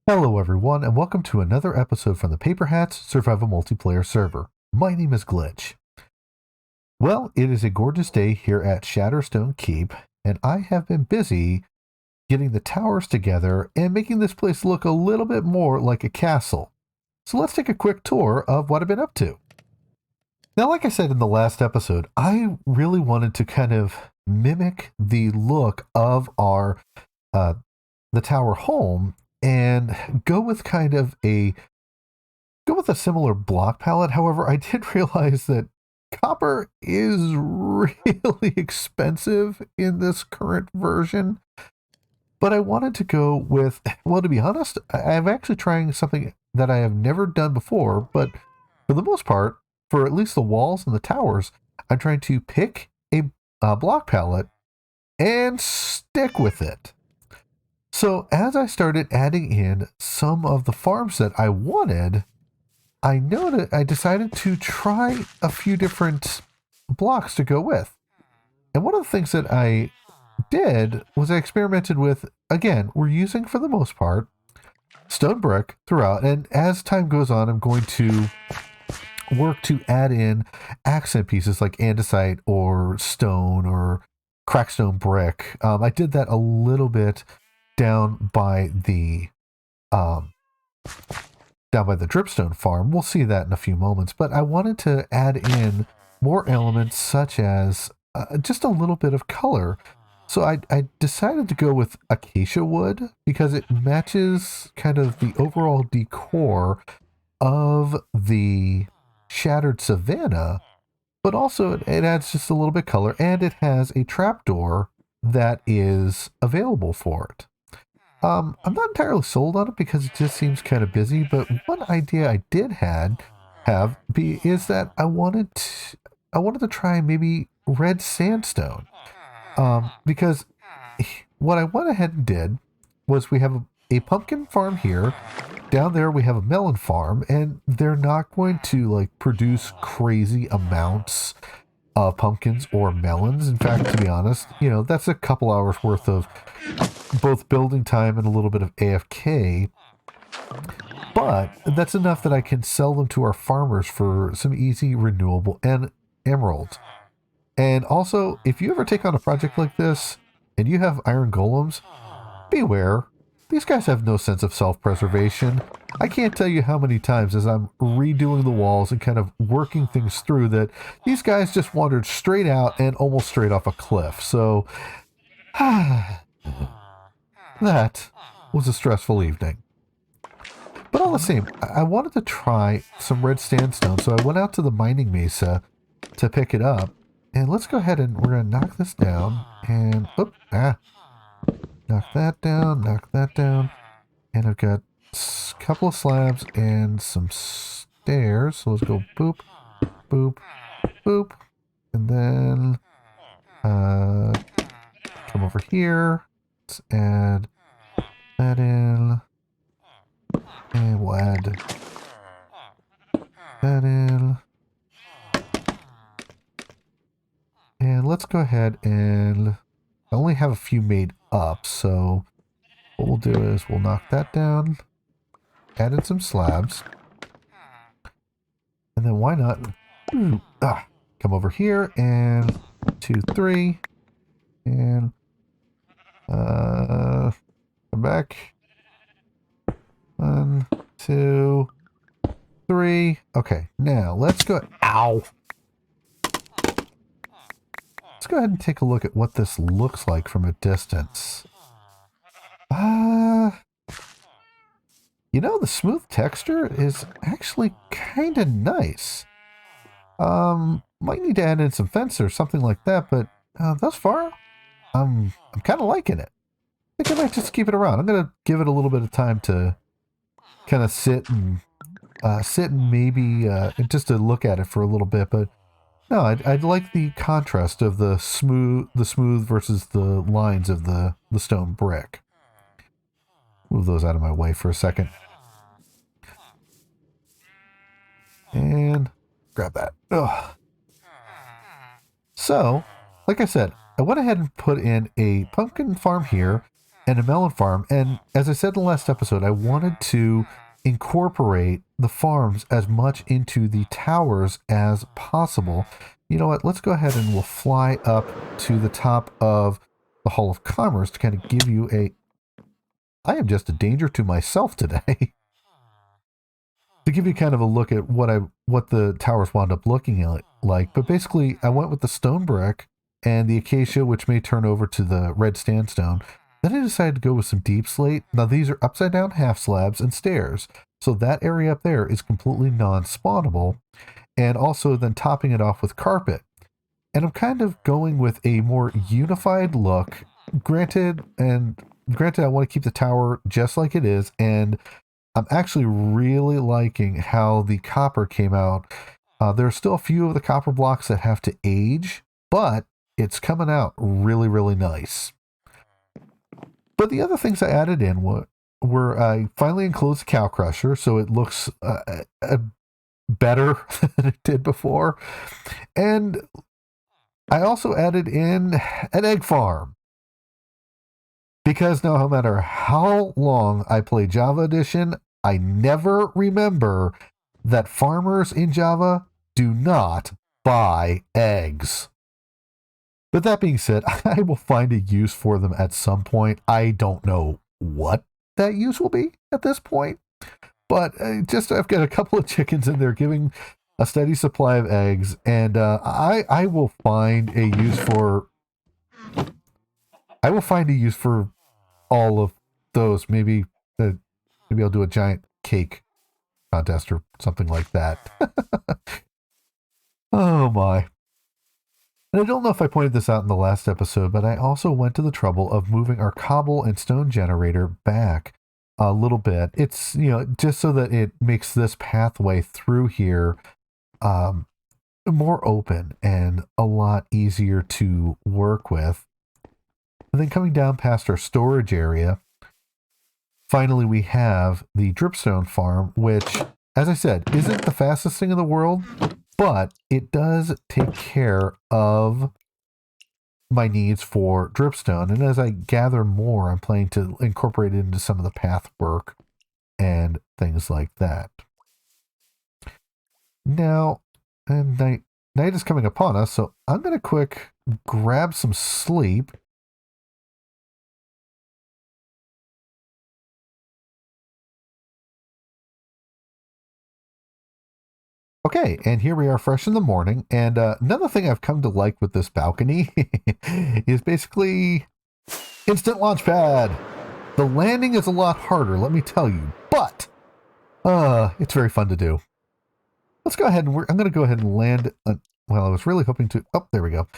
Hello everyone, and welcome to another episode from the Paperhats Survival Multiplayer server. My name is Glitch. Well, it is a gorgeous day here at Shatterstone Keep, and I have been busy getting the towers together and making this place look a little bit more like a castle. So let's take a quick tour of what I've been up to. Now, like I said in the last episode, I really wanted to kind of mimic the look of our the tower home and go with a similar block palette. However, I did realize that copper is really expensive in this current version. But I wanted to go with, well, to be honest, I'm actually trying something that I have never done before, but for the most part, for at least the walls and the towers, I'm trying to pick a block palette and stick with it. So as I started adding in some of the farms that I wanted, I decided to try a few different blocks to go with. And one of the things that I did was I experimented with, again, we're using for the most part stone brick throughout. And as time goes on, I'm going to work to add in accent pieces like andesite or stone or crackstone brick. I did that a little bit down by the um, dripstone farm. We'll see that in a few moments, but I wanted to add in more elements such as just a little bit of color. So I decided to go with acacia wood because it matches kind of the overall decor of the shattered savanna, but also it adds just a little bit color, and it has a trapdoor that is available for it. I'm not entirely sold on it because it just seems kind of busy, but one idea I did have is that I wanted to try maybe red sandstone. Because what I went ahead and did was we have a pumpkin farm here. Down there we have a melon farm, and they're not going to like produce crazy amounts of pumpkins or melons. In fact, to be honest, that's a couple hours worth of both building time and a little bit of AFK. But that's enough that I can sell them to our farmers for some easy renewable and emeralds. And also, if you ever take on a project like this and you have iron golems, beware. These guys have no sense of self-preservation. I can't tell you how many times as I'm redoing the walls and kind of working things through that these guys just wandered straight out and almost straight off a cliff. So, that was a stressful evening. But all the same, I wanted to try some red sandstone, so I went out to the mining mesa to pick it up. And let's go ahead and we're going to knock this down. And, knock that down. And I've got a couple of slabs and some stairs. So let's go boop, boop, boop. And then come over here. Let's add that in. And we'll add that in. And let's go ahead and I only have a few made up, so what we'll do is we'll knock that down, add in some slabs, and then why not come over here and 2, 3, and come back. 1, 2, 3. Okay, now let's go. Ow! Let's go ahead and take a look at what this looks like from a distance. The smooth texture is actually kind of nice. Might need to add in some fence or something like that, but thus far, I'm kind of liking it. I think I might just keep it around. I'm gonna give it a little bit of time to kind of sit and maybe just to look at it for a little bit, but no, I'd like the contrast of the smooth versus the lines of the stone brick. Move those out of my way for a second. And grab that. Ugh. So, like I said, I went ahead and put in a pumpkin farm here, and a melon farm. And as I said in the last episode, I wanted to incorporate the farms as much into the towers as possible. You know what? Let's go ahead and we'll fly up to the top of the Hall of Commerce to kind of give you a... I am just a danger to myself today. To give you kind of a look at what the towers wound up looking like. But basically, I went with the stone brick and the acacia, which may turn over to the red sandstone. Then I decided to go with some deep slate. Now, these are upside down half slabs and stairs. So that area up there is completely non-spawnable. And also then topping it off with carpet. And I'm kind of going with a more unified look. Granted, I want to keep the tower just like it is. And I'm actually really liking how the copper came out. There are still a few of the copper blocks that have to age, but it's coming out really, really nice. But the other things I added in were I finally enclosed the cow crusher, so it looks better than it did before. And I also added in an egg farm. Because now, no matter how long I play Java Edition, I never remember that farmers in Java do not buy eggs. But that being said, I will find a use for them at some point. I don't know what that use will be at this point. But I've got a couple of chickens in there giving a steady supply of eggs. And I will find a use for... all of those. Maybe I'll do a giant cake contest or something like that. Oh my. And I don't know if I pointed this out in the last episode, but I also went to the trouble of moving our cobble and stone generator back a little bit. It's, just so that it makes this pathway through here more open and a lot easier to work with. And then coming down past our storage area, finally we have the dripstone farm, which, as I said, isn't the fastest thing in the world, but it does take care of my needs for dripstone. And as I gather more, I'm planning to incorporate it into some of the path work and things like that. Now, and night is coming upon us, so I'm going to quick grab some sleep. Okay, and here we are fresh in the morning. And another thing I've come to like with this balcony is basically instant launch pad. The landing is a lot harder, let me tell you, but it's very fun to do. Let's go ahead and I'm going to go ahead and land. Well, I was really hoping to. Oh, there we go.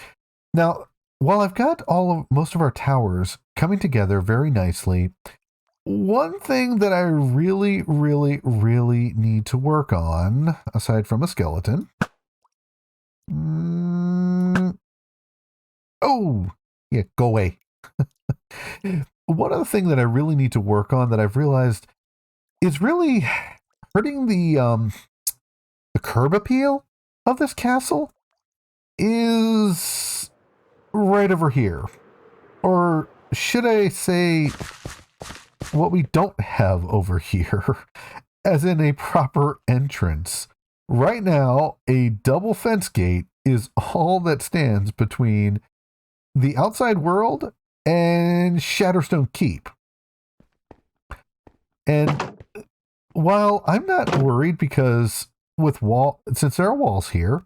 Now, while I've got most of our towers coming together very nicely, one thing that I really, really, really need to work on, aside from a skeleton. Oh, yeah, go away. One other thing that I really need to work on that I've realized is really hurting the curb appeal of this castle is right over here. Or should I say what we don't have over here, as in a proper entrance. Right now, a double fence gate is all that stands between the outside world and Shatterstone Keep. And while I'm not worried because since there are walls here,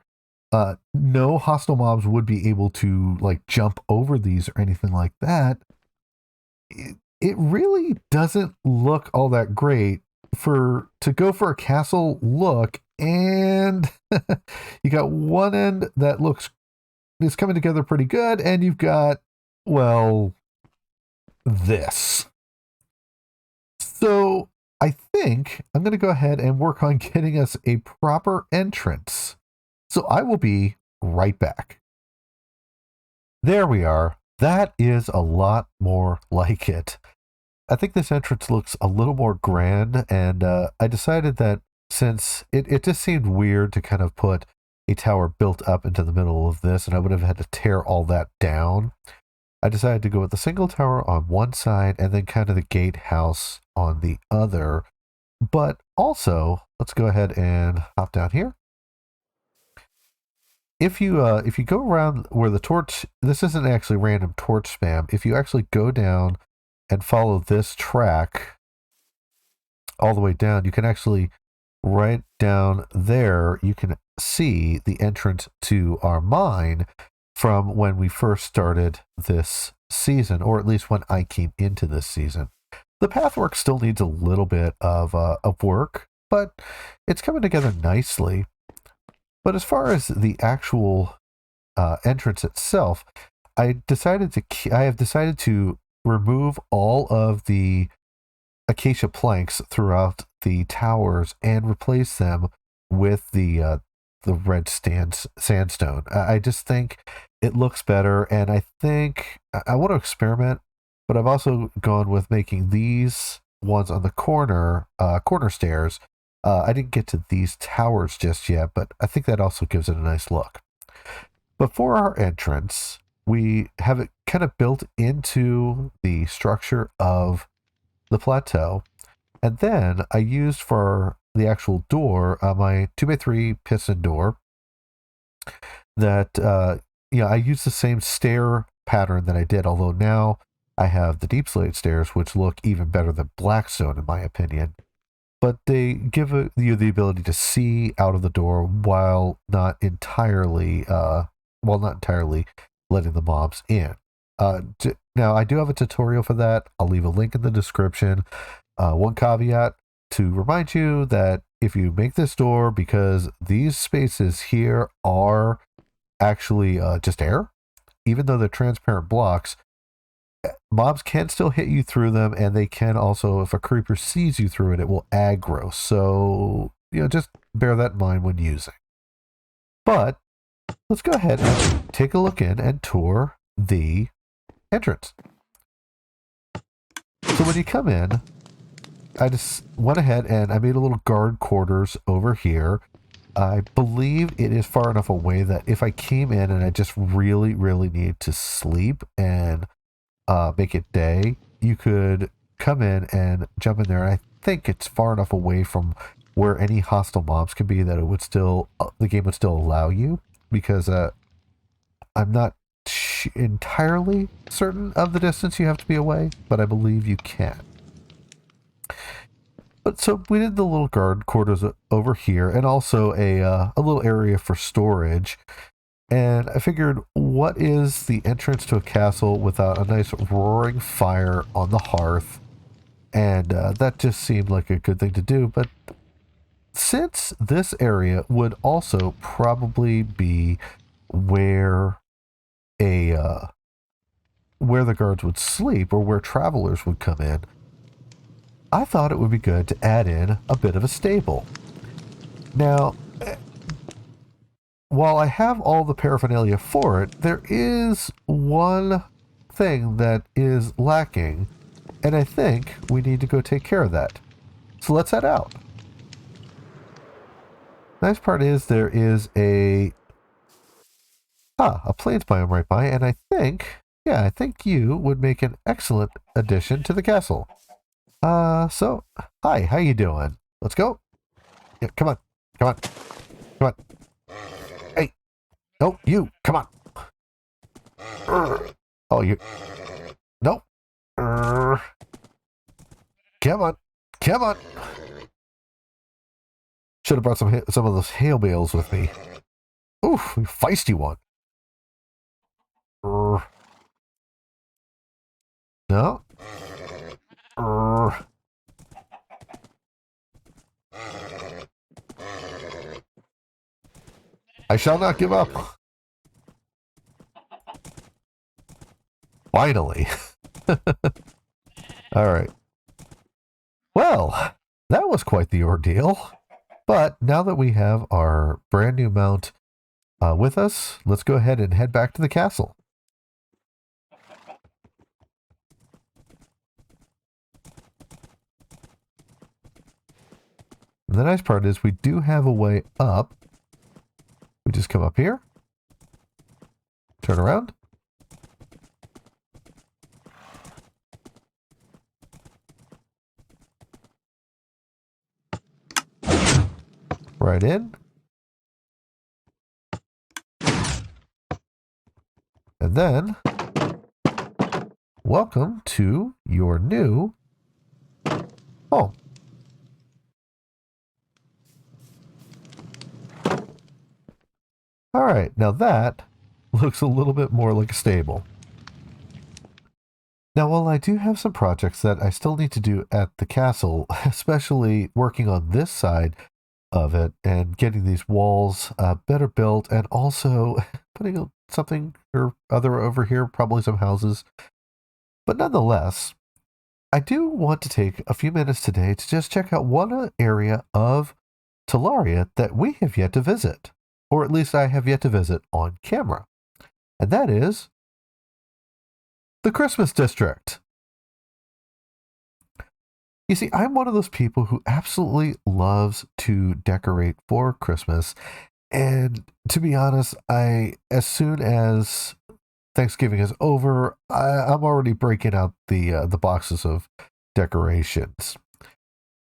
no hostile mobs would be able to jump over these or anything like that. It really doesn't look all that great to go for a castle look, and you got one end that is coming together pretty good, and you've got, well, this. So I think I'm going to go ahead and work on getting us a proper entrance. So I will be right back. There we are. That is a lot more like it. I think this entrance looks a little more grand, and I decided that since it just seemed weird to kind of put a tower built up into the middle of this, and I would have had to tear all that down. I decided to go with the single tower on one side and then kind of the gatehouse on the other. But also, let's go ahead and hop down here. If you go around where the torch, this isn't actually random torch spam. If you actually go down and follow this track all the way down, you can actually right down there, you can see the entrance to our mine from when we first started this season, or at least when I came into this season. The pathwork still needs a little bit of work, but it's coming together nicely. But as far as the actual entrance itself, I have decided to remove all of the acacia planks throughout the towers and replace them with the red sandstone. I just think it looks better, and I think I want to experiment. But I've also gone with making these ones on the corner stairs. I didn't get to these towers just yet, but I think that also gives it a nice look. Before our entrance, we have it kind of built into the structure of the plateau. And then I used for the actual door my 2x3 piston door that, I used the same stair pattern that I did, although now I have the deep slate stairs, which look even better than Blackstone, in my opinion. But they give you the ability to see out of the door while not entirely letting the mobs in. Now, I do have a tutorial for that. I'll leave a link in the description. One caveat to remind you that if you make this door, because these spaces here are actually just air, even though they're transparent blocks, mobs can still hit you through them, and they can also, if a creeper sees you through it, it will aggro. So, just bear that in mind when using. But let's go ahead and take a look in and tour the entrance. So when you come in, I just went ahead and I made a little guard quarters over here. I believe it is far enough away that if I came in and I just really, really need to sleep and make it day, you could come in and jump in there. And I think it's far enough away from where any hostile mobs can be that it would still, the game would still allow you, because I'm not entirely certain of the distance you have to be away, but I believe you can. But so we did the little guard quarters over here, and also a little area for storage. And I figured, what is the entrance to a castle without a nice roaring fire on the hearth? And that just seemed like a good thing to do. But since this area would also probably be where where the guards would sleep, or where travelers would come in, I thought it would be good to add in a bit of a stable. Now, while I have all the paraphernalia for it, there is one thing that is lacking, and I think we need to go take care of that. So let's head out. Nice part is there is a plains biome right by, and I think you would make an excellent addition to the castle. So, hi, how you doing? Let's go. Yeah, come on, come on, come on. Hey, no, you, come on. Oh, you, nope. Come on, come on. Should have brought some of those hail bales with me. Oof, feisty one. No. I shall not give up. Finally. All right. Well, that was quite the ordeal. But now that we have our brand new mount with us, let's go ahead and head back to the castle. And the nice part is we do have a way up. We just come up here, turn around, right in. And then, welcome to your new home. All right, now that looks a little bit more like a stable. Now, while I do have some projects that I still need to do at the castle, especially working on this side of it and getting these walls better built, and also putting something or other over here, probably some houses. But nonetheless, I do want to take a few minutes today to just check out one area of Talaria that we have yet to visit, or at least I have yet to visit on camera, and that is the Christmas District. You see, I'm one of those people who absolutely loves to decorate for Christmas, and to be honest, as soon as Thanksgiving is over, I'm already breaking out the boxes of decorations.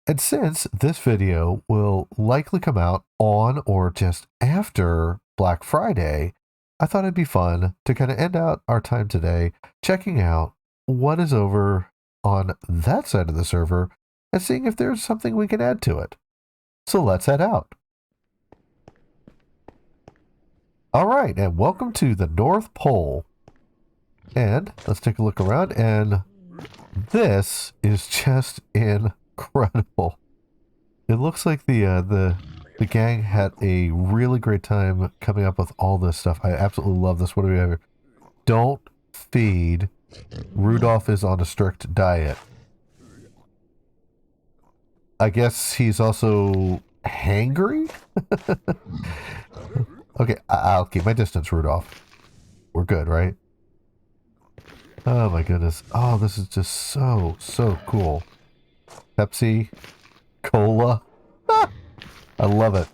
And since this video will likely come out on or just after Black Friday, I thought it'd be fun to kind of end out our time today checking out what is over on that side of the server and seeing if there's something we can add to it. So let's head out. All right, and welcome to the North Pole. And let's take a look around, and this is just incredible. It looks like the gang had a really great time coming up with all this stuff. I absolutely love this. What do we have here? Don't feed. Rudolph is on a strict diet. I guess he's also hangry? Okay, I'll keep my distance, Rudolph. We're good, right? Oh my goodness. Oh, this is just so cool. Pepsi, Cola. I love it.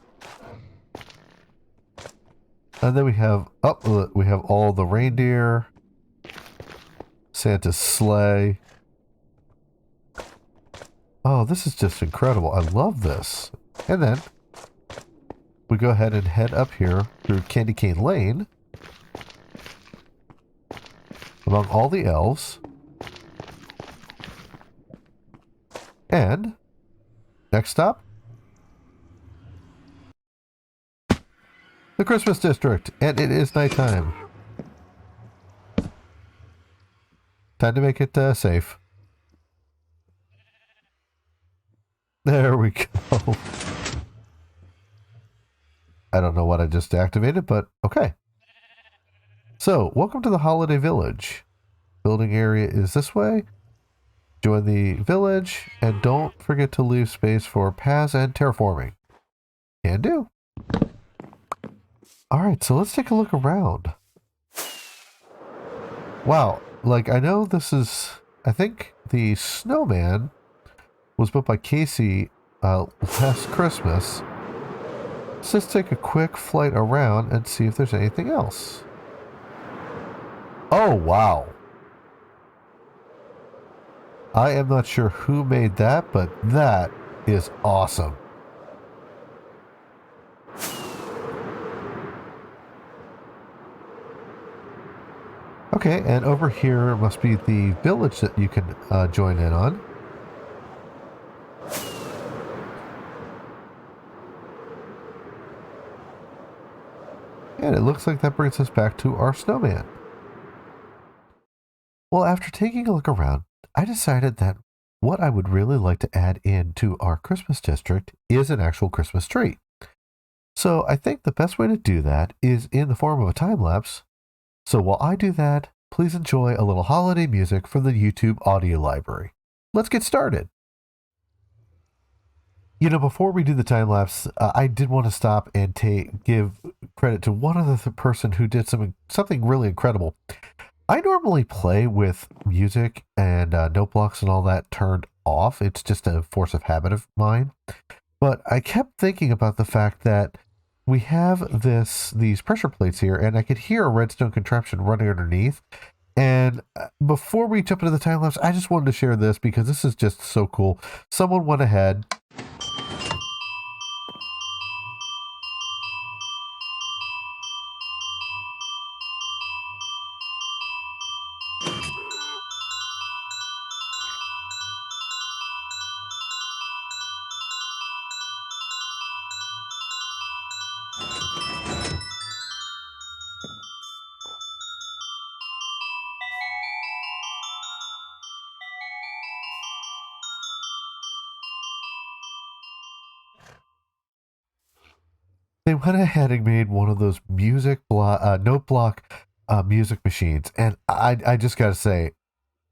And then we have all the reindeer, Santa's sleigh. Oh, this is just incredible. I love this. And then we go ahead and head up here through Candy Cane Lane among all the elves. And next stop, the Christmas District. And it is nighttime. Time to make it safe. There we go. I don't know what I just activated, but okay. So, welcome to the Holiday Village. Building area is this way. Join the village, and don't forget to leave space for paths and terraforming. Can do. Alright, so let's take a look around. Wow, like I know this is, I think the snowman was built by Casey last Christmas. So let's take a quick flight around and see if there's anything else. Oh, wow. I am not sure who made that, but that is awesome. Okay, and over here must be the village that you can join in on. And it looks like that brings us back to our snowman. Well, after taking a look around, I decided that what I would really like to add into our Christmas district is an actual Christmas tree. So I think the best way to do that is in the form of a time lapse. So while I do that, please enjoy a little holiday music from the YouTube audio library. Let's get started. You know, before we do the time lapse, I did want to stop and give credit to one other person who did something really incredible. I normally play with music and note blocks and all that turned off. It's just a force of habit of mine. But I kept thinking about the fact that we have these pressure plates here, and I could hear a redstone contraption running underneath. And before we jump into the time lapse, I just wanted to share this because this is just so cool. Someone went ahead they went ahead and made one of those note block music machines, and I just got to say,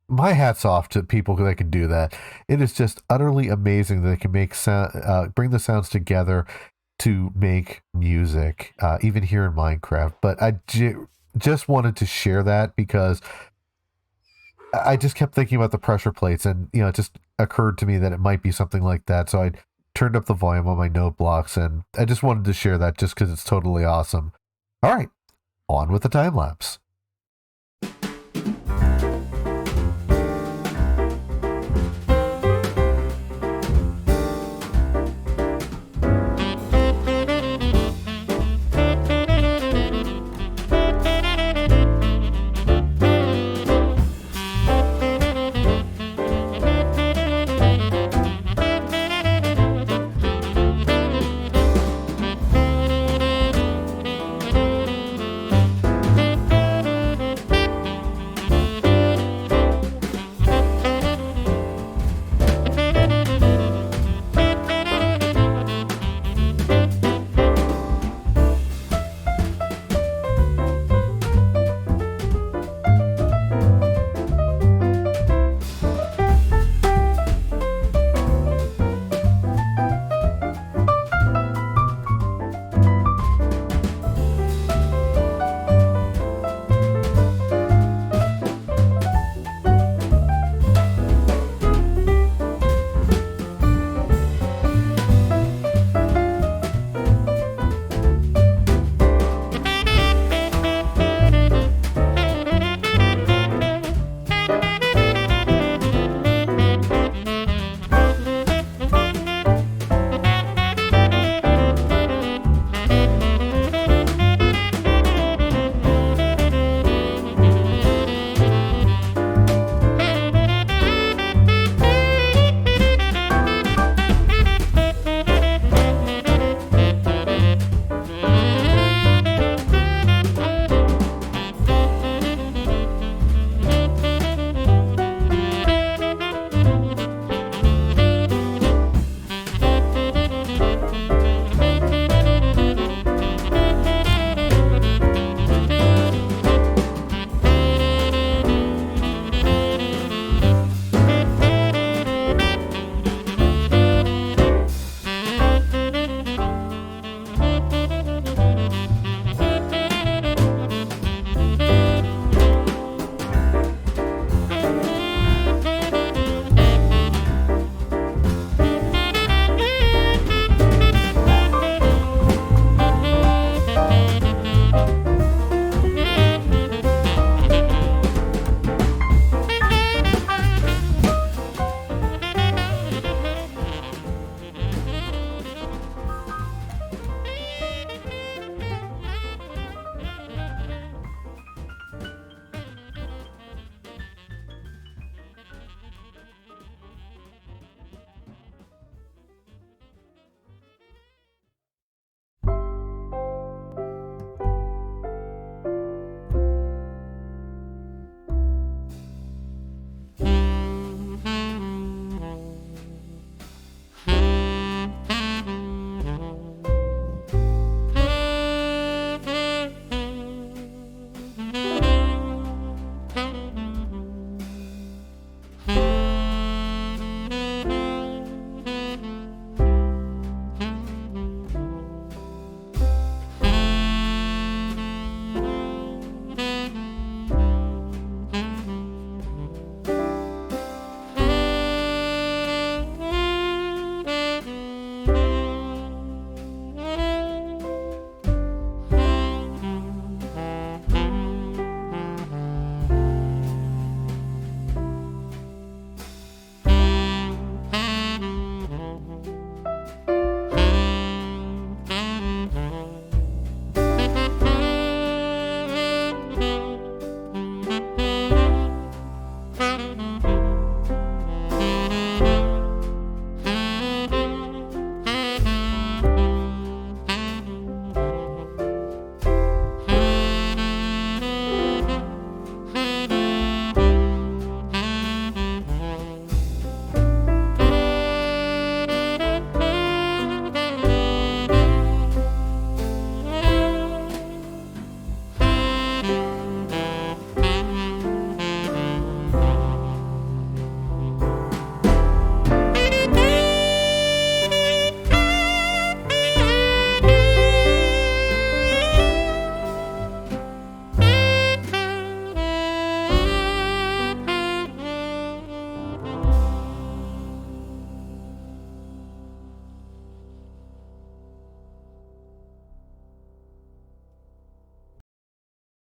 my hat's off to people that can do that. It is just utterly amazing that they can make sound, bring the sounds together to make music, even here in Minecraft. But just wanted to share that because I just kept thinking about the pressure plates, and it just occurred to me that it might be something like that. So I turned up the volume on my note blocks, and I just wanted to share that just because it's totally awesome. All right, on with the time lapse.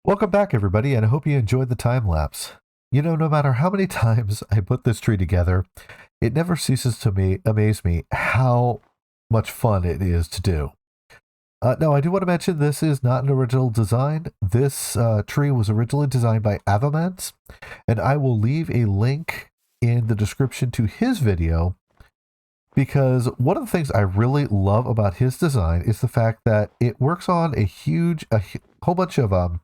Welcome back, everybody, and I hope you enjoyed the time lapse. You know, no matter how many times I put this tree together, it never ceases to amaze me how much fun it is to do. Now, I do want to mention this is not an original design. This tree was originally designed by Avamans, and I will leave a link in the description to his video because one of the things I really love about his design is the fact that it works on a whole bunch of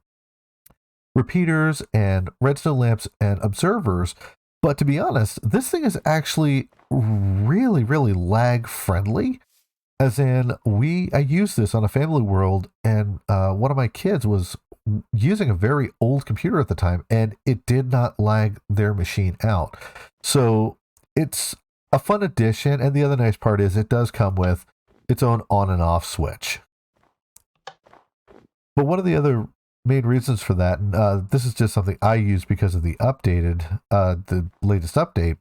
repeaters and redstone lamps and observers. But to be honest, this thing is actually really, really lag friendly. As in, I used this on a family world, and one of my kids was using a very old computer at the time, and it did not lag their machine out. So it's a fun addition, and the other nice part is it does come with its own on and off switch. But one of the other main reasons for that, and this is just something I use because of the latest update,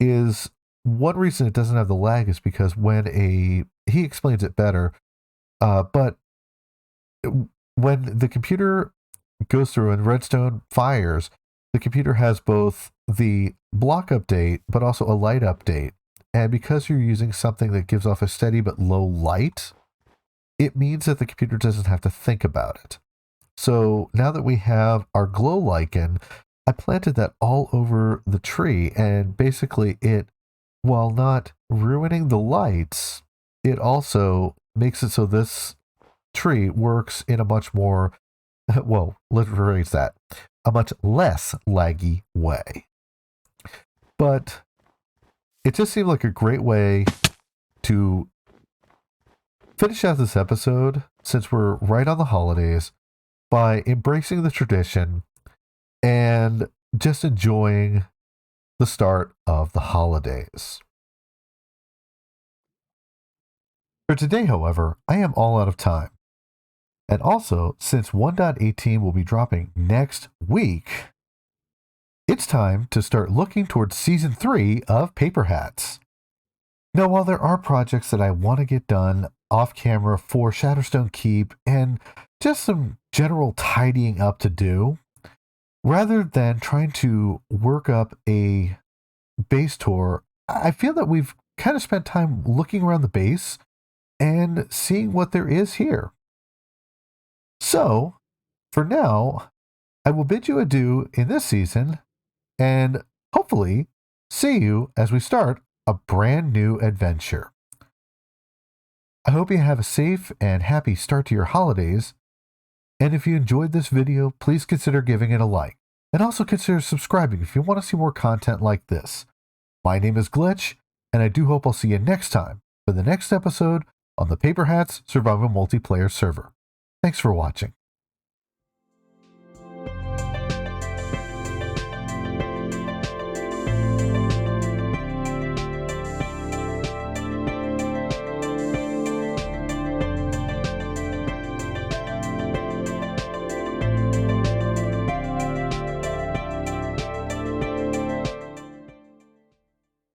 is one reason it doesn't have the lag is because he explains it better, but when the computer goes through and redstone fires, the computer has both the block update, but also a light update. And because you're using something that gives off a steady but low light, it means that the computer doesn't have to think about it. So now that we have our glow lichen, I planted that all over the tree, and basically while not ruining the lights, it also makes it so this tree works in a much more, well, let's rephrase that, a much less laggy way. But it just seemed like a great way to finish out this episode, since we're right on the holidays, by embracing the tradition and just enjoying the start of the holidays. For today, however, I am all out of time. And also, since 1.18 will be dropping next week, it's time to start looking towards Season 3 of Paperhats. Now, while there are projects that I want to get done off camera for Shatterstone Keep and just some general tidying up to do, rather than trying to work up a base tour, I feel that we've kind of spent time looking around the base and seeing what there is here. So, for now, I will bid you adieu in this season, and hopefully see you as we start a brand new adventure. I hope you have a safe and happy start to your holidays, and if you enjoyed this video, please consider giving it a like, and also consider subscribing if you want to see more content like this. My name is Glitch, and I do hope I'll see you next time for the next episode on the Paperhats Survival Multiplayer server. Thanks for watching.